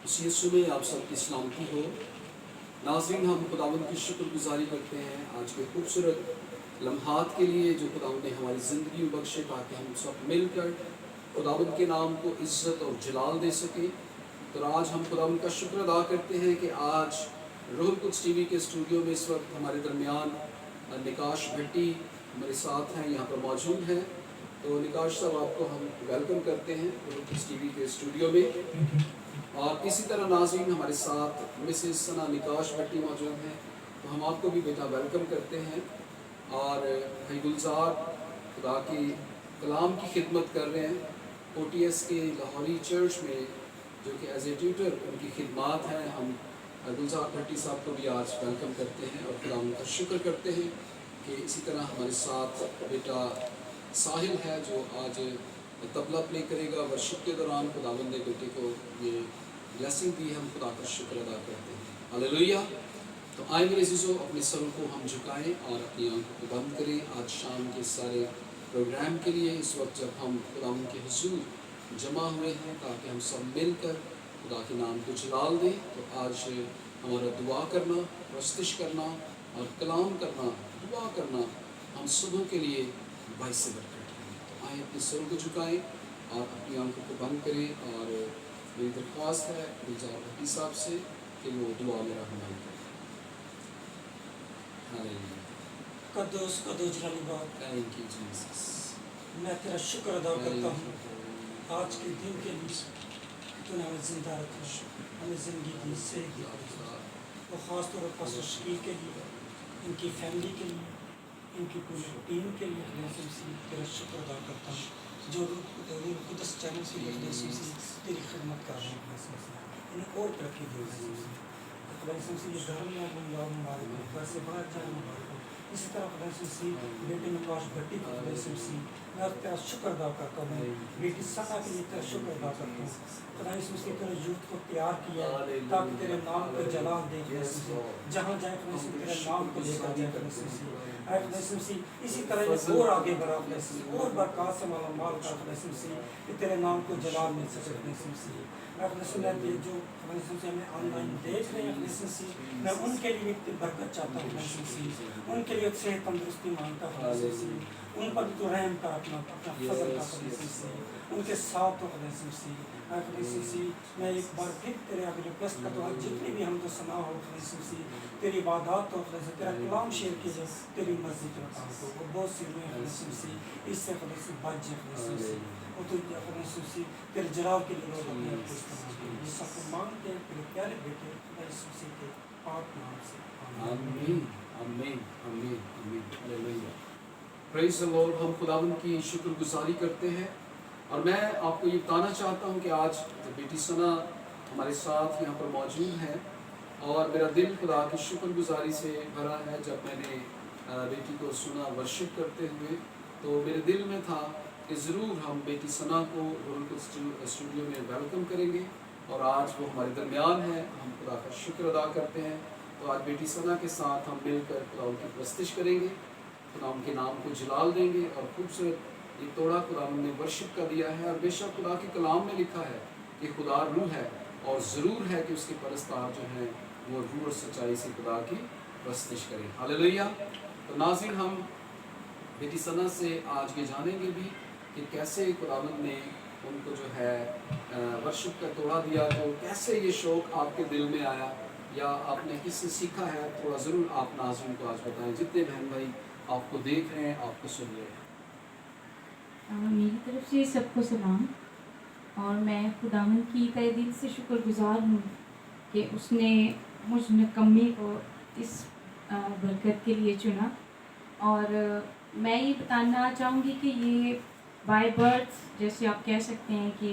इस यीशु में आप सबकी सलामती हो। नाज़रीन, हम खुदावंद की शुक्रगुजारी करते हैं आज के खूबसूरत लम्हात के लिए जो खुदावंद ने हमारी ज़िंदगी में बख्शे, ताकि हम सब मिलकर खुदावंद के नाम को इज़्ज़त और जलाल दे सकें। तो आज हम खुदावंद का शुक्र अदा करते हैं कि आज रूहुल कुद्स टीवी के स्टूडियो में इस वक्त हमारे दरमियान निकाश भट्टी हमारे साथ हैं, यहाँ पर मौजूद हैं। तो निकाश साहब, आपको हम वेलकम करते हैं रूहुल कुद्स टीवी के स्टूडियो में। और इसी तरह नाज़रीन, हमारे साथ मिसेस सना निकाश भट्टी मौजूद हैं, तो हम आपको भी बेटा वेलकम करते हैं। और भाई गुलजार खुदा की कलाम की खिदमत कर रहे हैं OTS के लाहौरी चर्च में, जो कि एज ए ट्यूटर उनकी खिदमत हैं। हम गुलजार भट्टी साहब को भी आज वेलकम करते हैं और खुदा उनका शुक्र करते हैं कि इसी तरह हमारे साथ बेटा साहिल है जो आज तबला प्ले करेगा। वर्शिप के दौरान खुदावंद ने बेटे को ये ब्लेसिंग दी, हम खुदा का शुक्र अदा करते हैं। हालेलुया। तो आए मेरे अज़ीज़ों, अपने सरों को हम झुकाएं और अपनी आंखों को बंद करें आज शाम के सारे प्रोग्राम के लिए। इस वक्त जब हम खुदावंद के हुज़ूर जमा हुए हैं ताकि हम सब मिलकर खुदा के नाम को जलाल दें, तो आज हमारा दुआ करना, प्रस्तुश करना और कलाम करना, दुआ करना हम सबों के लिए बाइस बरकत है। तो आए अपने सरों को झुकाएं और अपनी आंखों को बंद करें। और मेरी दरख्वास्त है गुलजार भट्टी साहब से कि वो दुआ में रहनुमाई करें। हालेलुया। कद्दूस कद्दूस जलाली बात, थैंक यू जीसस। मैं तेरा शुक्र अदा करता हूँ आज के दिन के लिए तूने हमें जिंदा रखा, हमें ज़िंदगी दी, सेहत दी। और ख़ास तौर पर पास्टर शकील के लिए, इनकी फैमिली के लिए, इनकी पूरी टीम के लिए तेरा शुक्र अदा करता हूँ जो रूहुल कुद्स चैनल से तेरी खिदमत कर रहे हैं। इन्हें और तरक्की दे, ये घर में मुबारक, घर से बाहर जाने मुबारक। इसी तरह बेटे निकाश भट्टी को मैं तेरा शुक्र अदा करता हूँ, बेटी सना के लिए तेरा शुक्र अदा करता हूँ। खुदा तेरे यूथ को तैयार किया ताकि तेरे नाम को जलाल दे, जहाँ जाए तेरे नाम को लेकर जाए। इसी तरह ये और आगे बढ़ा और बरकत से माला माल का कि तेरे नाम को जलाल मिल सके। जो हमें ऑनलाइन देख रहे हैं, मैं उनके लिए बरकत चाहता हूँ, उनके लिए अच्छे तंदुरुस्ती मांगता हूँ। उन पर भी तो रहम का अपना फजल का उनके साथ हो। मैं एक बार फिर तेरे आगे रिक्वेस्ट करता हूँ, जितनी भी हम तो सना हो तेरी इबादत हो, तेरा कलाम शेयर कीजिए, तेरी मस्जिद को बहुत सी इससे बच जाए और तुझे तेरे जलाल के लिए ये सब मांगते हैं तेरे प्यारे बेटे के पाक नाम से, आमीन आमीन आमीन आमीन। हालेलुया। Praise the Lord. हम खुदावंद की शुक्रगुजारी करते हैं। और मैं आपको ये बताना चाहता हूँ कि आज बेटी सना हमारे साथ यहाँ पर मौजूद है और मेरा दिल खुदा की शुक्रगुजारी से भरा है। जब मैंने बेटी को सुना वर्शिप करते हुए, तो मेरे दिल में था कि ज़रूर हम बेटी सना को रूहुल कुद्स स्टूडियो में वेलकम करेंगे। और आज वो हमारे दरमियान है, हम खुदा का शुक्र अदा करते हैं। तो आज बेटी सना के साथ हम मिलकर खुदा उनकी प्रस्तुश करेंगे, खुदा उनके नाम को जलाल देंगे। और खूबसूरत ये तोड़ा खुदा ने वर्शिप का दिया है। और बेशक खुदा के कलाम में लिखा है कि खुदा रूह है और ज़रूर है कि उसके परस्तार जो हैं वो रूह और सच्चाई से खुदा की प्रस्तुश करें। हालेलुया। तो नाज़रीन, हम बेटी सना से आज ये जानेंगे भी कि कैसे खुदावंद ने उनको जो है वर्शिप का तोड़ा दिया, तो कैसे ये शौक़ आपके दिल में आया या आपने किससे सीखा है। थोड़ा ज़रूर आप नाज़रीन को आज बताएं, जितने बहन भाई आपको देख रहे हैं, आपको सुन रहे हैं। मेरी तरफ से सबको सलाम। और मैं खुदावंद की तहे दिल से शुक्रगुजार हूँ कि उसने मुझ निकम्मी को इस बरकत के लिए चुना। और मैं ये बताना चाहूँगी कि ये बाय बर्थ, जैसे आप कह सकते हैं कि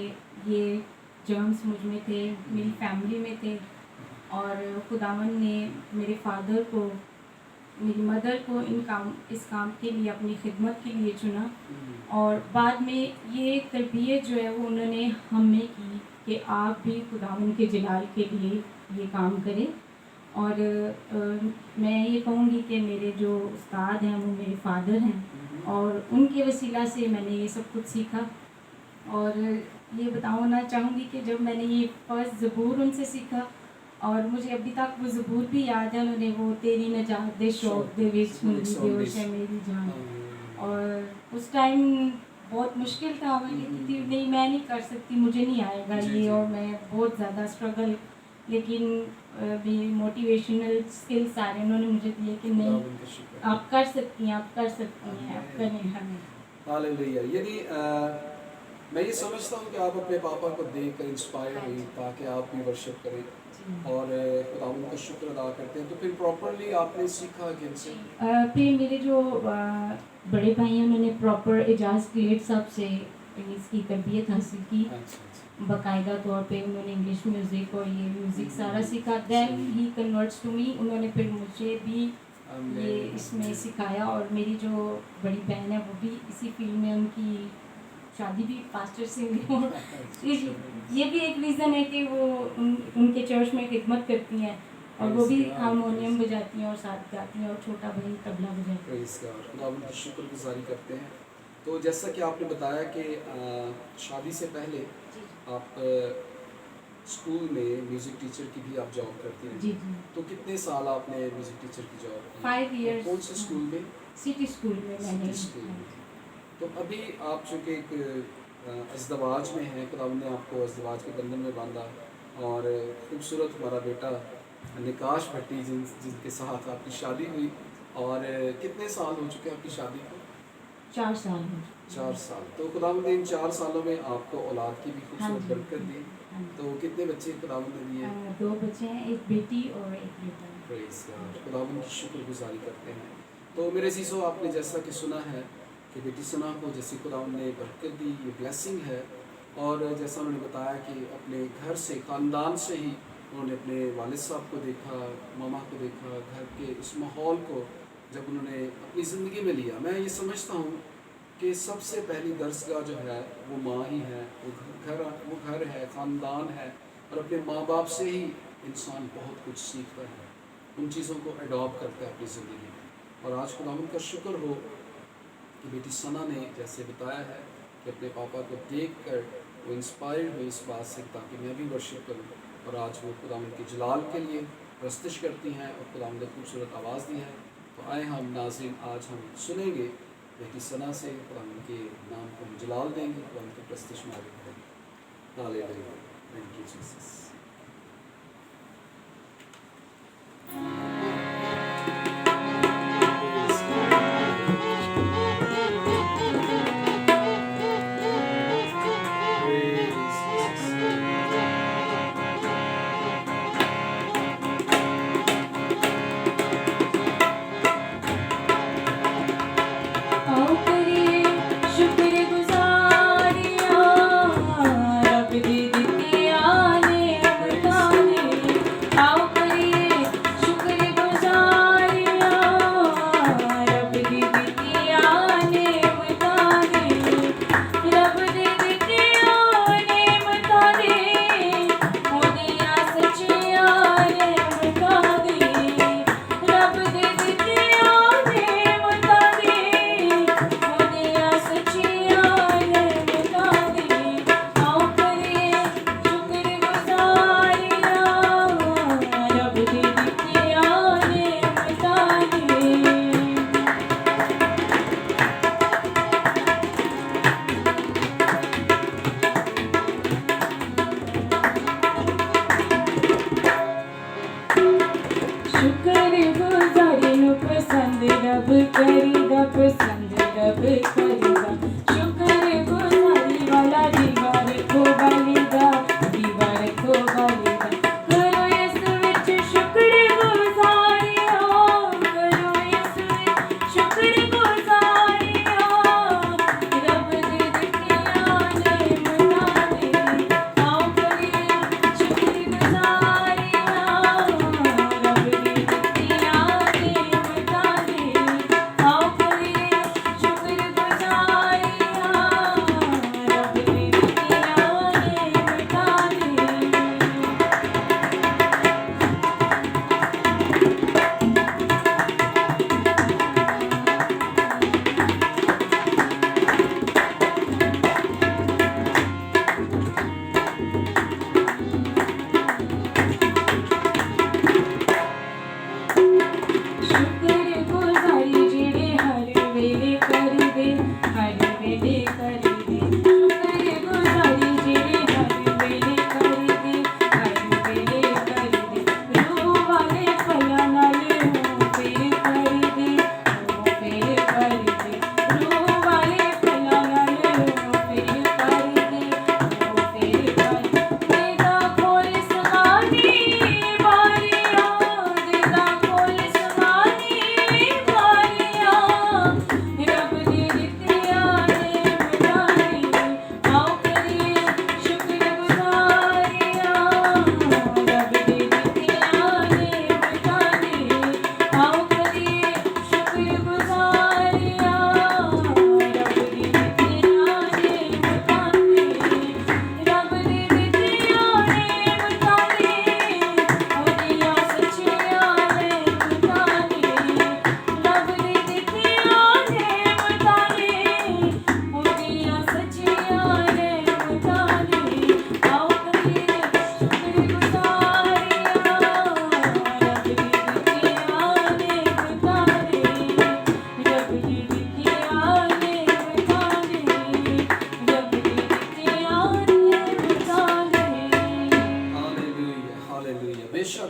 ये जर्म्स मुझ में थे, मेरी फैमिली में थे। और खुदावंद ने मेरे फादर को, मेरी मदर को इस काम के लिए, अपनी खिदमत के लिए चुना। और बाद में ये तरबियत जो है वो उन्होंने हमें की कि आप भी खुदावंद के जलाल के लिए ये काम करें। और मैं ये कहूँगी कि मेरे जो उस्ताद हैं वो मेरे फादर हैं और उनके वसीला से मैंने ये सब कुछ सीखा। और ये बताना चाहूँगी कि जब मैंने ये फर्स्ट ज़बूर उनसे सीखा और मुझे अभी तक वो ज़बूर भी याद है, उन्होंने वो तेरी नजात दे शौक दे विच हुंदी बेहोश है मेरी जान। और उस टाइम बहुत मुश्किल था, मैं कहती थी नहीं मैं नहीं कर सकती, मुझे नहीं आएगा जी, ये जी। और मैं बहुत ज़्यादा स्ट्रगल, लेकिन भी मोटिवेशनल स्किल्स सारे उन्होंने मुझे दिए कि नहीं खुदावंद का शुक्र है। आप कर सकती हैं, आप कर सकती हैं, आप करें हमें। हालेलुया। यानी मैं ये समझता हूँ कि आप अपने पापा को देखकर इंस्पायर हुई ताकि आप भी वर्शिप करें और खुदावंद का शुक्र अदा करते हैं। तो फिर प्रॉपरली आपने सीखा किनसे? फिर मेरे जो बड़े भाई हैं उन्होंने प्रॉपर एजाज क्लेट साहब से इसकी तरबियत हासिल की, अच्छा। बाकायदा तौर पे उन्होंने इंग्लिश म्यूज़िक और ये म्यूज़िक सारा सीखा। Then he converts to me, उन्होंने फिर मुझे भी ये इसमें सिखाया और मेरी जो बड़ी बहन है वो भी इसी फील्ड में, उनकी शादी भी पास्टर से हुई और ये भी एक रीज़न है कि वो उनके चर्च में खिदमत करती हैं और वो भी हारमोनियम बजाती हैं और साथ गाती हैं और छोटा भाई तबला बजाता है। Praise God. खुदावंद की शुक्रगुज़ारी करते हैं। तो जैसा कि आपने बताया कि शादी से पहले आप स्कूल में म्यूज़िक टीचर की भी आप जॉब करती हैं। जी जी, तो कितने साल आपने म्यूज़िक टीचर की जॉब की? 5 years। कौन से स्कूल में? सिटी स्कूल में मैंने। सिटी स्कूल में। तो अभी आप चूँकि एक अज़दवाज में हैं, खुदावंद ने आपको अज़दवाज के बंधन में बांधा और खूबसूरत हमारा बेटा निकाश भट्टी जिनके साथ आपकी शादी हुई। और कितने साल हो चुके हैं आपकी शादी को? 4 साल में। 4 साल। तो खुदावंद ने इन 4 सालों में आपको औलाद की भी हाँ खूबसूरत जी, बरकत दी। हाँ जी। तो कितने बच्चे खुदावंद ने दिए? 2 बच्चे हैं, एक बेटी और एक बेटा। Praise God. खुदावंद की शुक्रगुज़ारी करते हैं। तो मेरे अज़ीज़ों, आपने जैसा कि सुना है कि बेटी सना को जैसे खुदावंद ने बरकत दी, ये ब्लेसिंग है। और जैसा उन्होंने बताया कि अपने घर से, ख़ानदान से ही उन्होंने अपने वालिद साहब को देखा, मामा को देखा, घर के इस माहौल को जब उन्होंने अपनी ज़िंदगी में लिया। मैं ये समझता हूँ कि सबसे पहली दरसगाह जो है वो माँ ही है, वो घर है, ख़ानदान है। और अपने माँ बाप से ही इंसान बहुत कुछ सीखता है, उन चीज़ों को अडॉप्ट करता है अपनी ज़िंदगी में। और आज खुदावंद का शुक्र हो कि बेटी सना ने जैसे बताया है कि अपने पापा को देखकर वो इंस्पायर्ड हुई इस बात से ताकि मैं भी वर्शिप करूँ। और आज वो खुदावंद के जलाल के लिए प्रस्तिश करती हैं और खुदावंद ने खूबसूरत आवाज़ दी है। तो आए हम नाज़रीन, आज हम सुनेंगे बेटी सना से, खुदावंद के नाम को हम जलाल देंगे, खुदावंद की प्रस्तिश में आगे बढ़ेंगे। हालेलुया। Thank you Jesus. आओ करिए शुक्रगुज़ारियाँ, रब दी दित्ती आने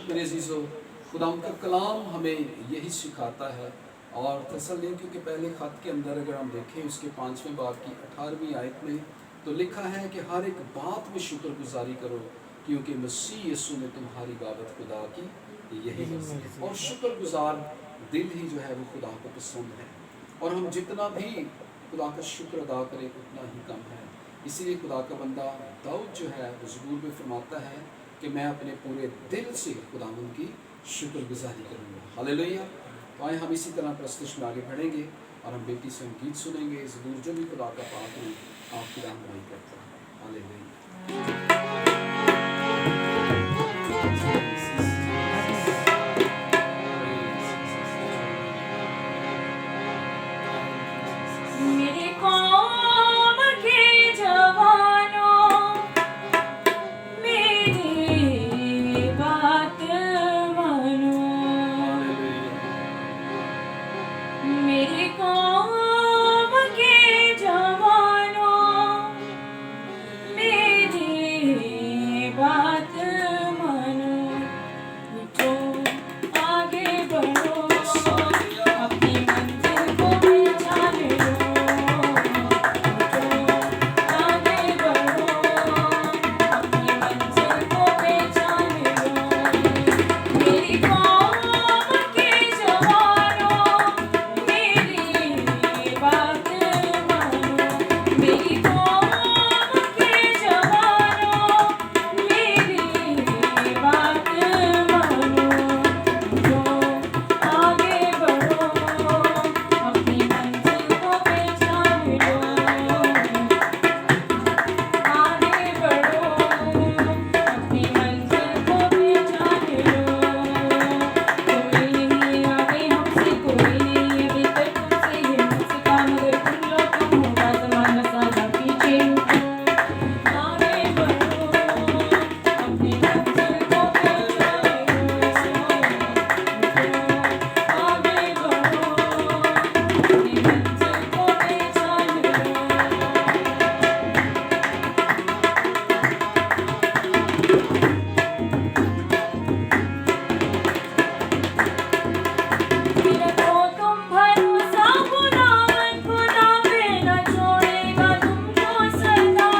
मेरे अजीज़ों, खुदा उनका कलाम हमें यही सिखाता है। और थिस्सलुनीकियों के पहले खत के अंदर अगर हम देखें उसके 5वें बाब की 18वीं आयत में तो लिखा है कि हर एक बात में शुक्रगुजारी करो, क्योंकि मसीह यीशु में तुम्हारी बाबत खुदा की यही मर्जी है। और शुक्रगुजार दिल ही जो है वो खुदा को पसंद है, और हम जितना भी खुदा का शुक्र अदा करें उतना ही कम है। इसीलिए खुदा का बंदा दाऊद जो है वो ज़बूर में फरमाता है कि मैं अपने पूरे दिल से खुदावंद की शुक्रगुजारी करूँगा। हालेलुया। तो आए हम इसी तरह प्रस्तुति में आगे बढ़ेंगे और हम बेटी से हम गीत सुनेंगे। ज़बूर जो भी खुदा का पाक है आपकी रहनुमाई करता है। हालेलुया। मेरे कौम के जवानों, मेरी बात मानो। मेरे कौम के जवानों, मेरी बात मानो। उठो आगे बढ़ो, अपनी मंजिल को पहचान लो। आगे बढ़ो, अपनी मंजिल को पहचान लो। मेरी कौम के जवानों, मेरी बात मानो। मेरी कौम के जवानों, मेरी बात मानो। उठो आगे बढ़ो, अपनी मंजिल को पहचान लो। आगे बढ़ो, अपनी मंजिल को पहचान लो। कोई नहीं आगे हमसे, कोई नहीं अभी तक तुमसे ये मुझसे मगर तुम लोग कम होगा ज़माना सारा पीछे उठो। आगे बढ़ो, अपनी मंजिल को पहचान लो। आगे बढ़ो, अपनी मंजिल को पहचान रखो तुम भरोसा खुदावन, खुदा पे न छोड़ेगा तुमको सदा।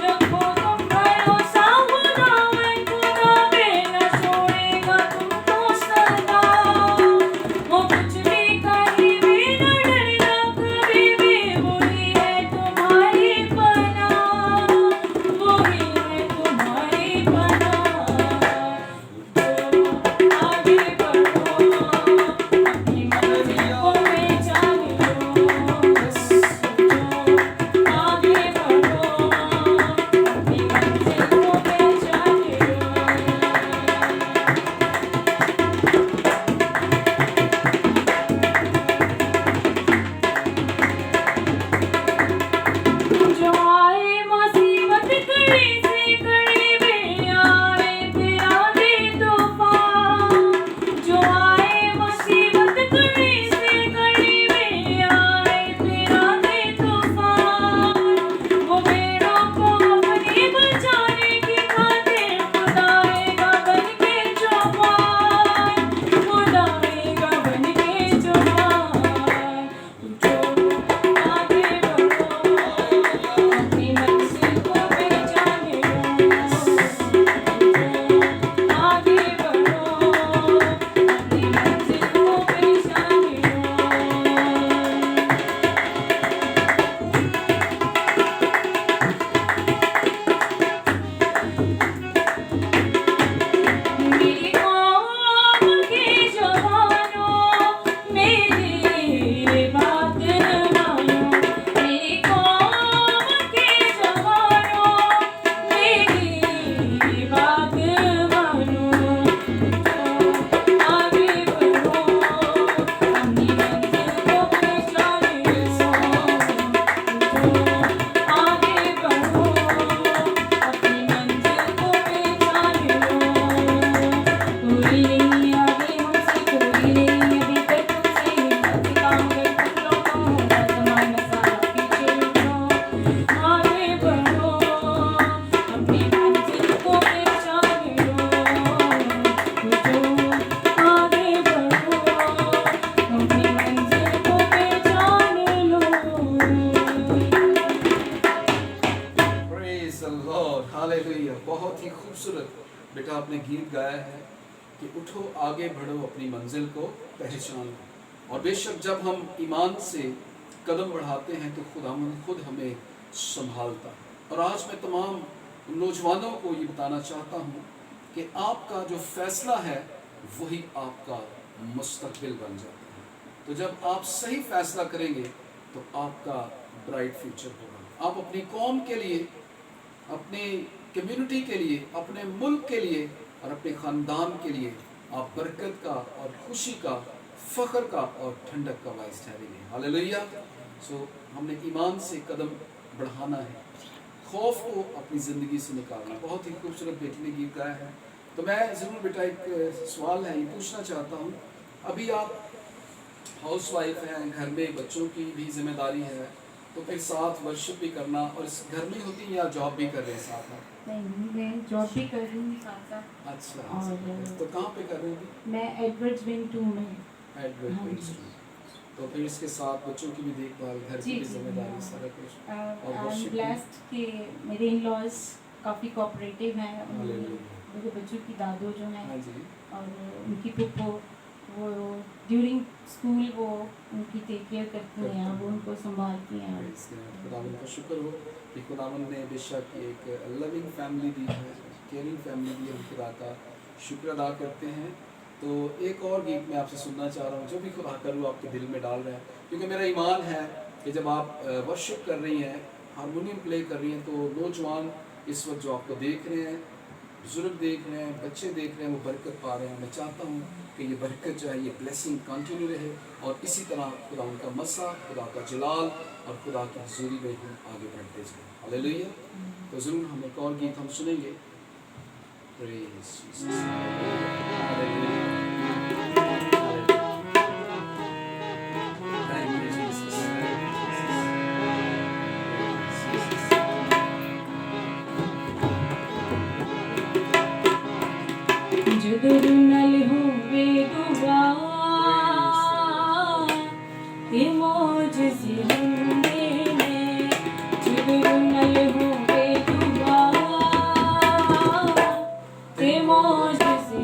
रखो तुम भरोसा खुदावन, खुदा पे न छोड़ेगा तुमको सदा। वो कुछ भी कहीं भी न डरना कभी भी, वही है तुम्हारी पनाह, वही है तुम्हारी पनाह। आगे बढ़ो, अपनी मंजिल को पहचान लो। आगे बढ़ो, अपनी मंजिल को पहचान लो। जो आए मुसीबत कड़ी से कड़ी में, आए तेरा दे तूफान। जो आए मुसीबत कड़ी से कड़ी में, आए तेरा दे तूफान। वो बेड़ों को अपने बचाने की खातिर खुदा आएगा बन के जवान, खुदा आएगा बन के जवान। उठो आगे बढ़ो, अपनी मंजिल को पहचान लो। आगे बढ़ो, अपनी मंजिल को पहचान लो। मेरी कौम के जवानों, मेरी बात मानो। मेरी कौम के जवानों, मेरी बात मानो। आगे बढ़ो, अपनी मंजिल को पहचान लो। आगे बढ़ो, अपनी मंजिल को पहचान लो। कोई नहीं आगे हमसे, कोई नहीं अभी तक तुमसे हिम्मत काम कर तुम लोगों होगा ज़माना सारा पीछे उठो। आगे बढ़ो, अपनी मंजिल को पहचान लो। हालेलुया। बहुत ही खूबसूरत बेटा आपने गीत गाया है कि उठो आगे बढ़ो अपनी मंजिल को पहचानो। और बेशक जब हम ईमान से कदम बढ़ाते हैं तो खुदावंद खुद हमें संभालता है। और आज मैं तमाम नौजवानों को ये बताना चाहता हूँ कि आपका जो फैसला है वही आपका मुस्तकबिल बन जाता है। तो जब आप सही फैसला करेंगे तो आपका ब्राइट फ्यूचर होगा। आप अपनी कौम के लिए, अपनी कम्युनिटी के लिए, अपने मुल्क के लिए और अपने ख़ानदान के लिए आप बरकत का और खुशी का, फ़ख्र का और ठंडक का बायस ठहरेंगे। हालेलुया। सो हमने ईमान से कदम बढ़ाना है, खौफ को अपनी ज़िंदगी से निकालना। बहुत ही खूबसूरत बेटी ने गीत गाया है। तो मैं ज़रूर बेटा एक सवाल है ये पूछना चाहता हूँ। अभी आप हाउस वाइफ हैं, घर में बच्चों की भी जिम्मेदारी है, तो फिर साथ वर्शिप भी करना, और इस घर में होती हैं या जॉब भी कर रहे हैं साथ में? नहीं, मैं जॉब भी कर रही हूँ साथ साथ। अच्छा, और तो कहाँ पे कर रहे हैं? मैं एडवर्ड्स विंग 2 में। एडवर्ड हाँ विंग जी। 2। तो फिर इसके साथ बच्चों की भी देखभाल, घर की जी भी जी, जिम्मेदारी, सारा कुछ। और आई एम worship भी। ब्लेस्ड कि मेरे इन लॉज काफ़ी कोऑपरेटिव हैं। हालेलुया। मेरे बच्चों की दादो जो हैं हाँ जी। और उनकी पुप्पो, वो ड्यूरिंग स्कूल वो उनकी टेक केयर करती हैं, वो उनको संभालती हैं। खुदावंद का शुक्र हो कि खुदावंद ने बेशक एक लविंग फैमिली दी है, केयरिंग फैमिली दी है। हम खुदा का शुक्र अदा करते हैं। तो एक और गीत मैं आपसे सुनना चाह रहा हूँ जो भी खुदा करूँ आपके दिल में डाल रहा है, क्योंकि मेरा ईमान है कि जब आप वर्शिप कर रही हैं, हारमोनियम प्ले कर रही हैं, तो नौजवान इस वक्त जो आपको देख रहे हैं, बुजुर्ग देख रहे हैं, बच्चे देख रहे हैं, वो बरकत पा रहे हैं। मैं चाहता हूँ कि ये बरकत जो है, ये ब्लेसिंग कंटिन्यू रहे और इसी तरह खुदा उनका मसा, खुदा का जलाल और खुदा की हज़ूरी में हम आगे बढ़ते जाएं। हालेलुया। तो ज़रूर हम एक और गीत हम सुनेंगे। Praise Jesus. Hallelujah. Thank you, Jesus. Thank you, Jesus. जुदुर नल होवे दुआ ते मोजज़े हुंदे ने, जुदुर नल होवे दुआ ते मोजज़े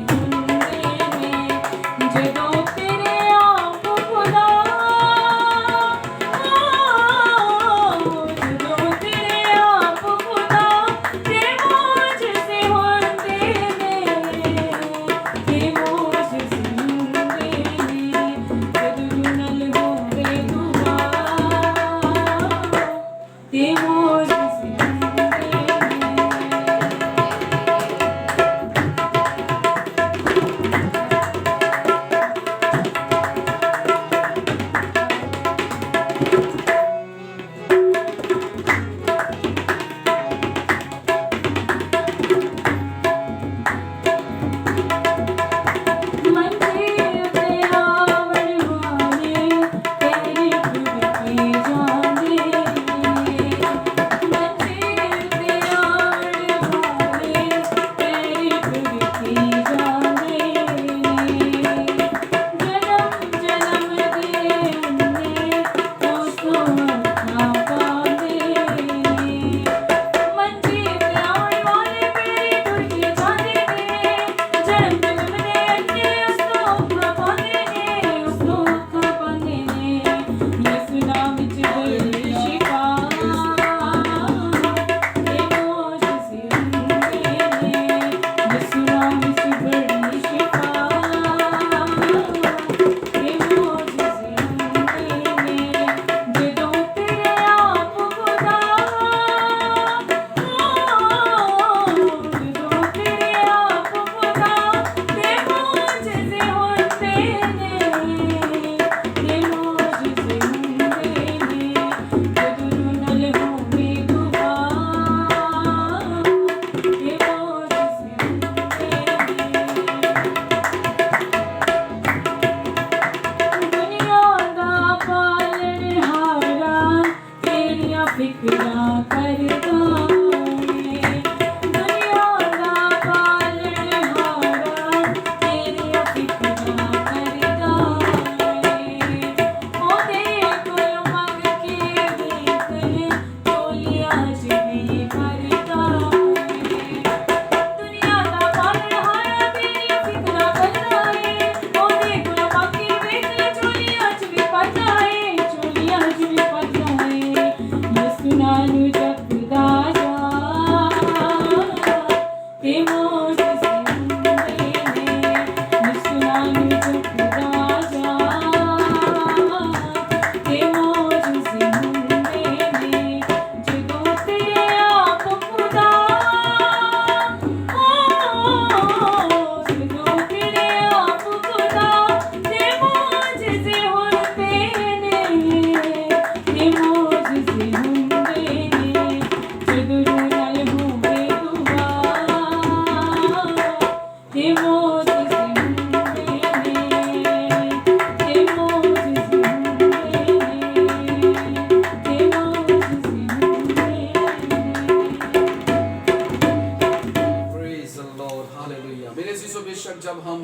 अजीज़ों, बेशक जब हम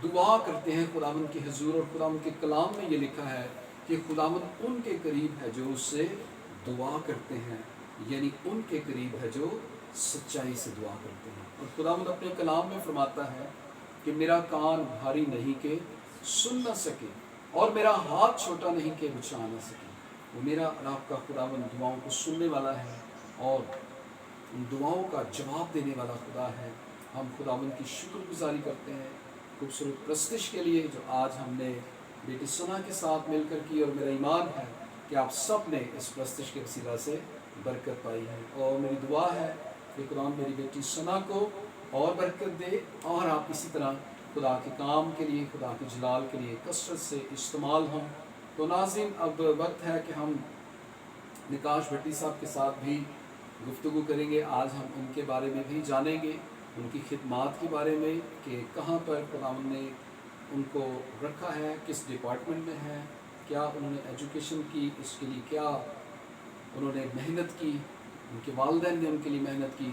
दुआ करते हैं खुदावंद के हुजूर, और खुदावंद के कलाम में ये लिखा है कि खुदावंद उनके करीब है जो उससे दुआ करते हैं, यानी उनके करीब है जो सच्चाई से दुआ करते हैं। और खुदावंद अपने कलाम में फरमाता है कि मेरा कान भारी नहीं कि सुन ना सके, और मेरा हाथ छोटा नहीं कि बचा ना सके। वो मेरा और आपका खुदावंद दुआओं को सुनने वाला है और उन दुआओं का जवाब देने वाला खुदा है। हम खुदावंद की शुक्रगुजारी करते हैं खूबसूरत प्रस्तिश के लिए जो आज हमने बेटी सना के साथ मिलकर की, और मेरा ईमान है कि आप सब ने इस प्रस्तिश के वसीला से बरकत पाई है। और मेरी दुआ है कि खुदा मेरी बेटी सना को और बरकत दे, और आप इसी तरह खुदा के काम के लिए, खुदा के जलाल के लिए कसरत से इस्तेमाल हों। तो नाज़रीन, अब वक्त है कि हम निकाश भट्टी साहब के साथ भी गुफ्तगू करेंगे। आज हम उनके बारे में भी जानेंगे, उनकी खिदमात के बारे में कि कहाँ पर खुदावंद ने उनको रखा है, किस डिपार्टमेंट में है, क्या उन्होंने एजुकेशन की, इसके लिए क्या उन्होंने मेहनत की, उनके वालिदैन ने उनके लिए मेहनत की,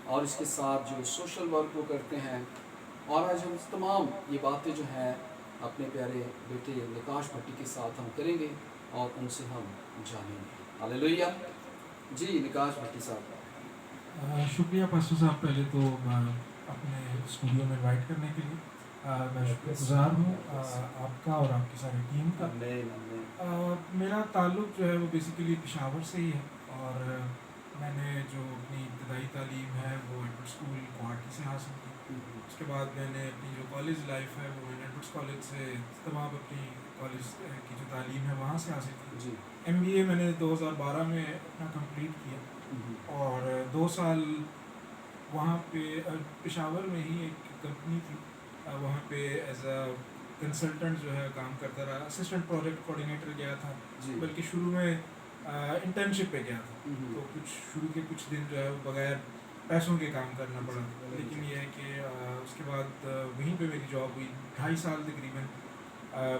और इसके साथ जो सोशल वर्क वो करते हैं। और आज हम तमाम ये बातें जो हैं अपने प्यारे बेटे निकाश भट्टी के साथ हम करेंगे और उनसे हम जानेंगे। हालेलुया। जी निकाश भट्टी साहब। शुक्रिया पास्टर साहब, पहले तो अपने स्टूडियो में इनवाइट करने के लिए मैं शुक्रगुजार हूँ आपका और आपकी सारी टीम का। मेरा ताल्लुक़ जो है वो बेसिकली पेशावर से ही है, और मैंने जो अपनी इब्तदाई तालीम है वो एडवर्ड स्कूल गुवाहाटी से हासिल की। उसके बाद मैंने अपनी जो कॉलेज लाइफ है वो मैंने एडवर्ड्स कॉलेज से तमाम अपनी कॉलेज की जो तालीम है वहाँ से हासिल की। MBA मैंने 2012 में अपना कंप्लीट किया, और 2 साल वहाँ पे पेशावर में ही एक कंपनी थी, वहाँ पे एज अ कंसल्टेंट जो है काम करता रहा। असिस्टेंट प्रोजेक्ट कोऑर्डिनेटर गया था, बल्कि शुरू में इंटर्नशिप पे गया था, तो शुरू के कुछ दिन जो है वो बगैर पैसों के काम करना पड़ा। लेकिन ये है कि उसके बाद वहीं पे मेरी जॉब हुई 2.5 साल तकरीबन।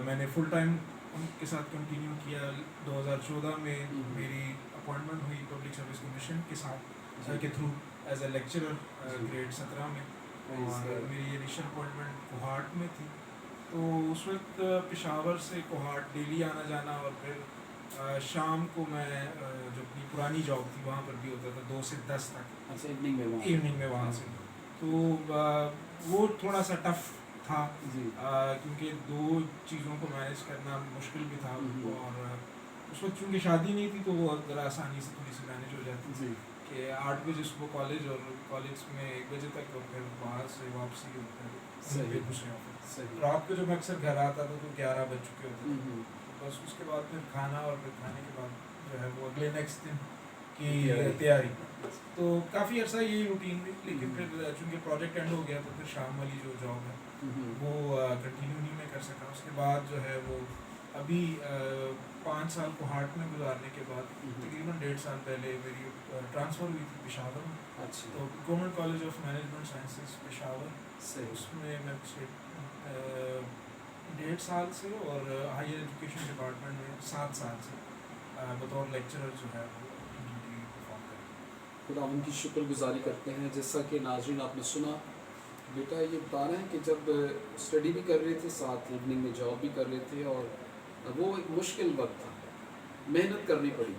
मैंने फुल टाइम उनके साथ कंटिन्यू किया। 2014 में मेरी अपॉइंटमेंट हुई पब्लिक सर्विस कमीशन के साथ के through as a lecturer grade 17 में, और मेरी इनिशियल अपॉइंटमेंट कोहाट में थी। तो उस वक्त पेशावर से कोहाट डेली आना जाना, और फिर शाम को मैं जो अपनी पुरानी जॉब थी वहाँ पर भी होता था 2 से 10 तक। अच्छा, इवनिंग में वहाँ से। तो वो थोड़ा सा टफ था, क्योंकि 2 चीज़ों को मैनेज करना मुश्किल भी था। और उस वक्त चूँकि शादी नहीं थी तो वो ज़रा आसानी से थोड़ी सी मैनेज हो जाती थी कि 8 बजे सुबह कॉलेज, और कॉलेज में 1 बजे तक, और फिर वहाँ से वापसी होता है दूसरे ऑफिस। रात को जब मैं अक्सर घर आता था तो 11 बज चुके होते थे। बस उसके बाद फिर खाना, और फिर खाने के बाद जो है वो अगले नेक्स्ट दिन की तैयारी। तो काफ़ी अर्सा यही रूटीन थी। लेकिन फिर चूँकि प्रोजेक्ट एंड हो गया तो फिर शाम वाली जो जॉब है वो कंटिन्यू नहीं मैं कर सका। उसके बाद जो है वो अभी 5 साल कोहाट में गुजारने के बाद तकरीबन 1.5 साल पहले मेरी ट्रांसफ़र हुई थी पेशावर में। अच्छा। तो government college of management sciences Peshawar से, उसमें मैं पिछले 1.5 साल से, और हायर एजुकेशन डिपार्टमेंट में 7 साल से बतौर लेक्चरर जो है वो ड्यूटी परफॉर्म करते। खुदा उनकी शुक्रगुजारी करते हैं। जैसा कि नाज़रीन आपने सुना, बेटा ये बता रहे हैं कि जब स्टडी भी कर रहे थे, साथ इवनिंग में जॉब भी कर रहे थे, और वो एक मुश्किल वक्त था, मेहनत करनी पड़ी।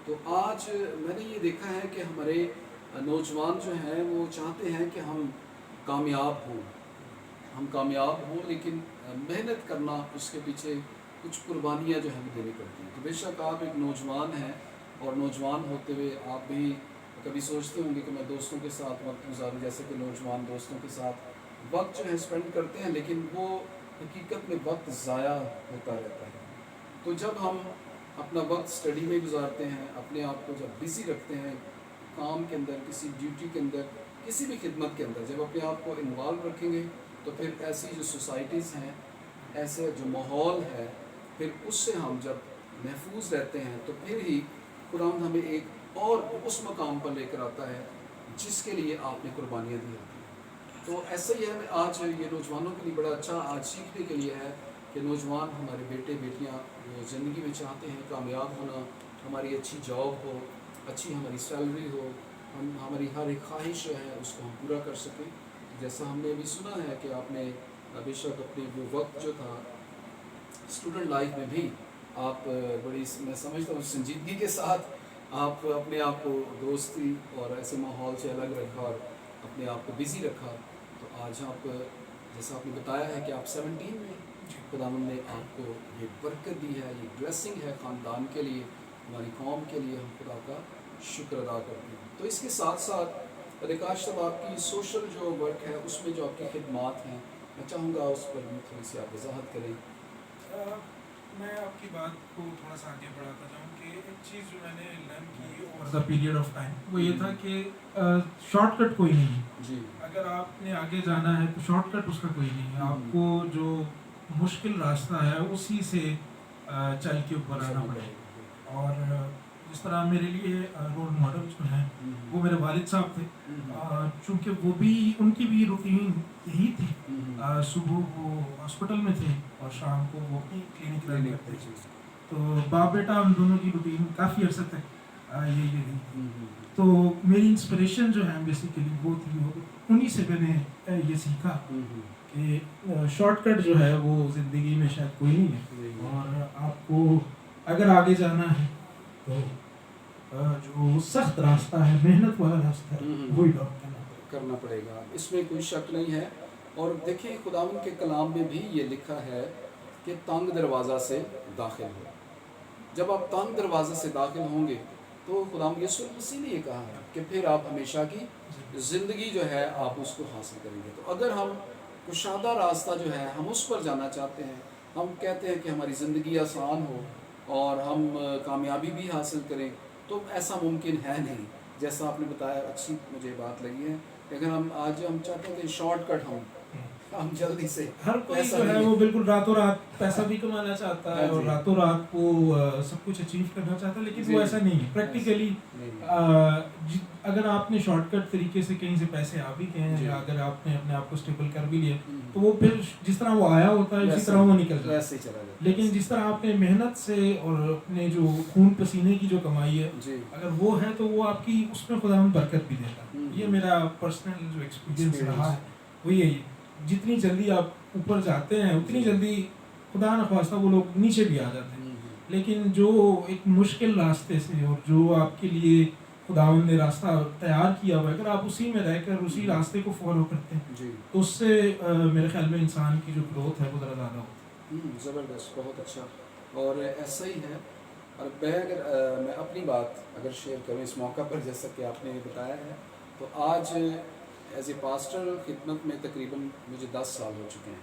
तो आज मैंने ये देखा है कि हमारे नौजवान जो हैं वो चाहते हैं कि हम कामयाब हों, लेकिन मेहनत करना, उसके पीछे कुछ कुर्बानियाँ जो हमें देनी पड़ती हैं। तो बेशक आप एक नौजवान हैं, और नौजवान होते हुए आप भी कभी सोचते होंगे कि मैं दोस्तों के साथ वक्त गुजारूं, जैसे कि नौजवान दोस्तों के साथ वक्त जो है स्पेंड करते हैं, लेकिन वो हकीकत में वक्त ज़ाया होता रहता है। तो जब हम अपना वक्त स्टडी में गुजारते हैं, अपने आप को जब बिज़ी रखते हैं काम के अंदर, किसी ड्यूटी के अंदर, किसी भी खिदमत के अंदर, जब अपने आप को इन्वॉल्व रखेंगे, तो फिर ऐसी जो सोसाइटीज़ हैं, ऐसे जो माहौल है, फिर उससे हम जब महफूज रहते हैं, तो फिर ही खुदावंद हमें एक और उस मकाम पर लेकर आता है जिसके लिए आपने कुर्बानियाँ दी होती हैं। तो ऐसा ही है, आज ये नौजवानों के लिए बड़ा अच्छा आज सीखने के लिए है कि नौजवान हमारे बेटे बेटियाँ वो ज़िंदगी में चाहते हैं कामयाब होना, हमारी अच्छी जॉब हो, अच्छी हमारी सैलरी हो, हमारी हर एक ख्वाहिश है उसको हम पूरा कर सकें। जैसा हमने अभी सुना है कि आपने बेशक अपने वो वक्त जो था स्टूडेंट लाइफ में भी आप बड़ी, मैं समझता हूँ, संजीदगी के साथ आप अपने आप को दोस्ती और ऐसे माहौल से अलग रखा और अपने आप को बिज़ी रखा। तो आज आप, जैसा आपने बताया है कि आप 17 में खुदावंद ने आपको ये बरकत दी है, ये ब्लेसिंग है ख़ानदान के लिए, हमारी कौम के लिए। हम खुदा का शुक्र अदा करते हैं। तो इसके साथ साथ अधिकांश सब आपकी सोशल जो वर्क है उसमें जो आपकी खिदमात हैं, मैं चाहूँगा उस पर भी थोड़ी सी आप वजाहत करें। मैं आपकी बात को थोड़ा सा आगे बढ़ाता जाऊँ कि एक चीज़ जो मैंने लर्न की over the period of time वो ये था कि शॉर्टकट कोई नहीं है जी। अगर आपने आगे जाना है तो शॉर्टकट उसका कोई नहीं है। आपको जो मुश्किल रास्ता है उसी से चल के ऊपर आना पड़ेगा। और जिस तरह मेरे लिए रोल मॉडल जो हैं वो मेरे वालिद साहब थे, चूँकि वो भी, उनकी भी रूटीन यही थी। सुबह वो हॉस्पिटल में थे और शाम को वो अपनी क्लिनिक रन करते थे। तो बाप बेटा हम दोनों की रूटीन काफ़ी अर्से तक यही रही। तो मेरी इंस्पिरेशन जो है बेसिकली वो थी, वो उन्हीं से मैंने ये सीखा कि शॉर्टकट जो है वो ज़िंदगी में शायद कोई नहीं है। और आपको अगर आगे जाना है तो जो सख्त रास्ता है, मेहनत वाला रास्ता है, वही करना पड़ेगा, इसमें कोई शक नहीं है। और देखिए खुदावंद के कलाम में भी ये लिखा है कि तंग दरवाज़ा से दाखिल हो। जब आप तंग दरवाज़े से दाखिल होंगे तो खुदावंद यीशु मसीह ने ये कहा है कि फिर आप हमेशा की ज़िंदगी जो है आप उसको हासिल करेंगे। तो अगर हम कुशादा रास्ता जो है हम उस पर जाना चाहते हैं, हम कहते हैं कि हमारी ज़िंदगी आसान हो और हम कामयाबी भी हासिल करें, तो ऐसा मुमकिन है नहीं। जैसा आपने बताया, अच्छी मुझे बात लगी है कि अगर हम आज हम चाहते हैं कि शॉर्टकट हम जल्दी से, हर कोई जो है वो बिल्कुल रातों रात पैसा भी कमाना चाहता है और रातों रात वो सब कुछ अचीव करना चाहता है, लेकिन वो ऐसा नहीं है प्रैक्टिकली। अगर आपने शॉर्टकट तरीके से कहीं से पैसे आ भी गए हैं या अगर आपने अपने आप को स्टेबल कर भी लिया तो वो फिर जिस तरह वो आया होता है उसी तरह वो निकल जाता है। लेकिन जिस तरह आपने मेहनत से और अपने जो खून पसीने की जो कमाई है अगर वो है तो वो आपकी उसमें खुदा बरकत भी देता है। ये मेरा पर्सनल जो एक्सपीरियंस रहा है वो यही। जितनी जल्दी आप ऊपर जाते हैं उतनी जल्दी खुदा न ख्वास्ता वो लोग नीचे भी आ जाते हैं। लेकिन जो एक मुश्किल रास्ते से और जो आपके लिए खुदावंद ने रास्ता तैयार किया हुआ है, अगर आप उसी में रहकर उसी रास्ते को फॉलो करते हैं तो उससे मेरे ख्याल में इंसान की जो ग्रोथ है वो ज़रा ज़्यादा होती है। ज़बरदस्त, बहुत अच्छा। और ऐसा ही है। और मैं अपनी बात अगर शेयर करूँ इस मौका पर, जैसा कि आपने बताया है, तो आज एज ए पास्टर खिदमत में तकरीबन मुझे 10 साल हो चुके हैं।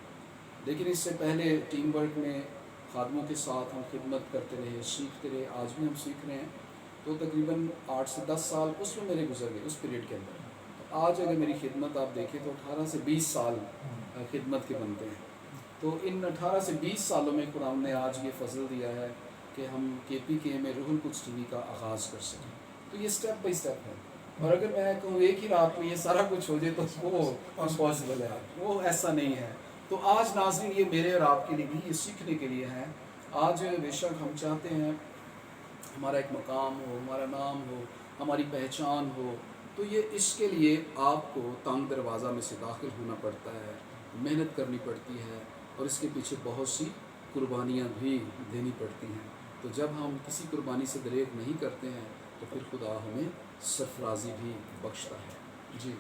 लेकिन इससे पहले टीम वर्क में खादमों के साथ हम खिदमत करते रहे, सीखते रहे, आज भी हम सीख रहे हैं। तो तकरीबन 8 से 10 साल उसमें मेरे गुजर गए उस पीरियड के अंदर। तो आज अगर मेरी खिदमत आप देखें तो 18 से 20 साल खिदमत के बनते हैं। तो इन 18 से 20 सालों में खुदा ने आज ये फजल दिया है कि हम KPK में रूहुल कुद्स TV का आगाज़ कर सकें। तो ये स्टेप बाई स्टेप है। और अगर मैं कहूँ एक ही रात में ये सारा कुछ हो जाए तो वो इम्पॉसिबल है, वो ऐसा नहीं है। तो आज नाज़रीन ये मेरे और आपके लिए भी ये सीखने के लिए है। आज बेशक हम चाहते हैं हमारा एक मकाम हो, हमारा नाम हो, हमारी पहचान हो, तो ये इसके लिए आपको तंग दरवाज़ा में से दाखिल होना पड़ता है, मेहनत करनी पड़ती है और इसके पीछे बहुत सी कुर्बानियाँ भी देनी पड़ती हैं। तो जब हम किसी कुर्बानी से दरेक नहीं करते हैं तो फिर खुदा हमें सरफराजी भी बख्शता है। जी।